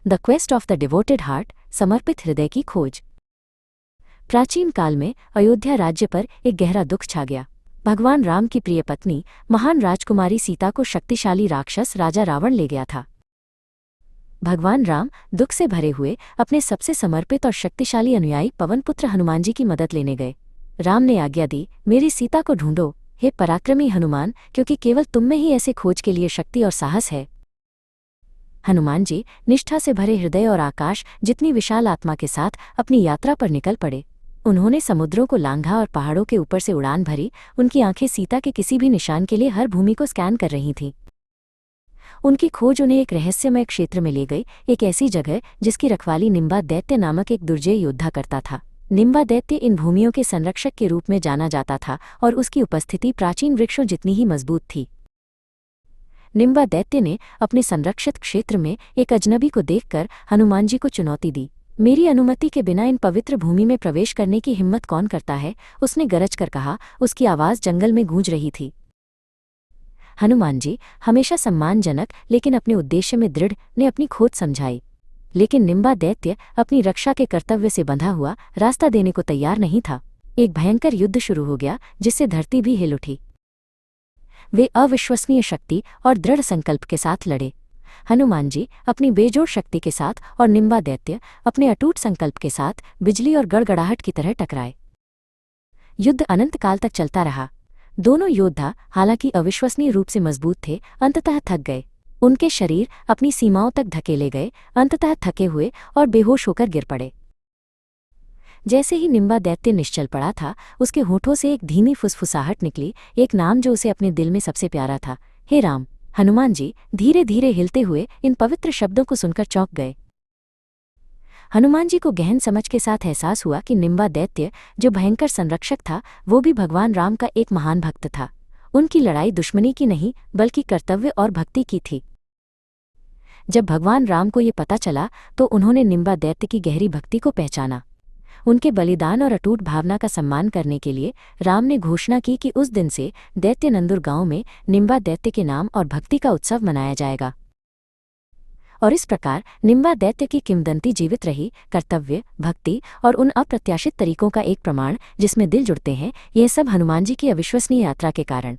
The quest of the devoted heart, समर्पित हृदय की खोज। प्राचीन काल में अयोध्या राज्य पर एक गहरा दुख छा गया। भगवान राम की प्रिय पत्नी महान राजकुमारी सीता को शक्तिशाली राक्षस राजा रावण ले गया था। भगवान राम दुख से भरे हुए अपने सबसे समर्पित और शक्तिशाली अनुयायी पवनपुत्र हनुमान जी की मदद लेने गए। राम ने आज्ञा दी, मेरी सीता को ढूंढो, हे पराक्रमी हनुमान, क्योंकि केवल तुम में ही ऐसे खोज के लिए शक्ति और साहस है। हनुमान जी निष्ठा से भरे हृदय और आकाश जितनी विशाल आत्मा के साथ अपनी यात्रा पर निकल पड़े। उन्होंने समुद्रों को लांघा और पहाड़ों के ऊपर से उड़ान भरी। उनकी आंखें सीता के किसी भी निशान के लिए हर भूमि को स्कैन कर रही थीं। उनकी खोज उन्हें एक रहस्यमय क्षेत्र में ले गई, एक ऐसी जगह जिसकी रखवाली निम्बा दैत्य नामक एक दुर्जय योद्धा करता था। निम्बा दैत्य इन भूमियों के संरक्षक के रूप में जाना जाता था और उसकी उपस्थिति प्राचीन वृक्षों जितनी ही मजबूत थी। निम्बा दैत्य ने अपने संरक्षित क्षेत्र में एक अजनबी को देखकर हनुमान जी को चुनौती दी। मेरी अनुमति के बिना इन पवित्र भूमि में प्रवेश करने की हिम्मत कौन करता है? उसने गरज कर कहा। उसकी आवाज़ जंगल में गूंज रही थी। हनुमान जी हमेशा सम्मानजनक लेकिन अपने उद्देश्य में दृढ़ ने अपनी खोज समझाई। लेकिन निम्बा दैत्य अपनी रक्षा के कर्तव्य से बंधा हुआ रास्ता देने को तैयार नहीं था। एक भयंकर युद्ध शुरू हो गया जिससे धरती भी हिल उठी। वे अविश्वसनीय शक्ति और दृढ़ संकल्प के साथ लड़े। हनुमान जी अपनी बेजोड़ शक्ति के साथ और निम्बा दैत्य अपने अटूट संकल्प के साथ बिजली और गड़गड़ाहट की तरह टकराए। युद्ध अनंत काल तक चलता रहा। दोनों योद्धा हालांकि अविश्वसनीय रूप से मजबूत थे, अंततः थक गए। उनके शरीर अपनी सीमाओं तक धकेले गए, अंततः थके हुए और बेहोश होकर गिर पड़े। जैसे ही निम्बा दैत्य निश्चल पड़ा था, उसके होठों से एक धीमी फुसफुसाहट निकली, एक नाम जो उसे अपने दिल में सबसे प्यारा था। हे राम! हनुमान जी धीरे धीरे हिलते हुए इन पवित्र शब्दों को सुनकर चौंक गए। हनुमान जी को गहन समझ के साथ एहसास हुआ कि निम्बा दैत्य, जो भयंकर संरक्षक था, वो भी भगवान राम का एक महान भक्त था। उनकी लड़ाई दुश्मनी की नहीं बल्कि कर्तव्य और भक्ति की थी। जब भगवान राम को ये पता चला तो उन्होंने निम्बा दैत्य की गहरी भक्ति को पहचाना। उनके बलिदान और अटूट भावना का सम्मान करने के लिए राम ने घोषणा की कि उस दिन से दैत्य नंदुर गांव में निम्बा दैत्य के नाम और भक्ति का उत्सव मनाया जाएगा। और इस प्रकार निम्बा दैत्य की किंवदंती जीवित रही। कर्तव्य, भक्ति और उन अप्रत्याशित तरीकों का एक प्रमाण जिसमें दिल जुड़ते हैं, यह सब हनुमान जी की अविश्वसनीय यात्रा के कारण।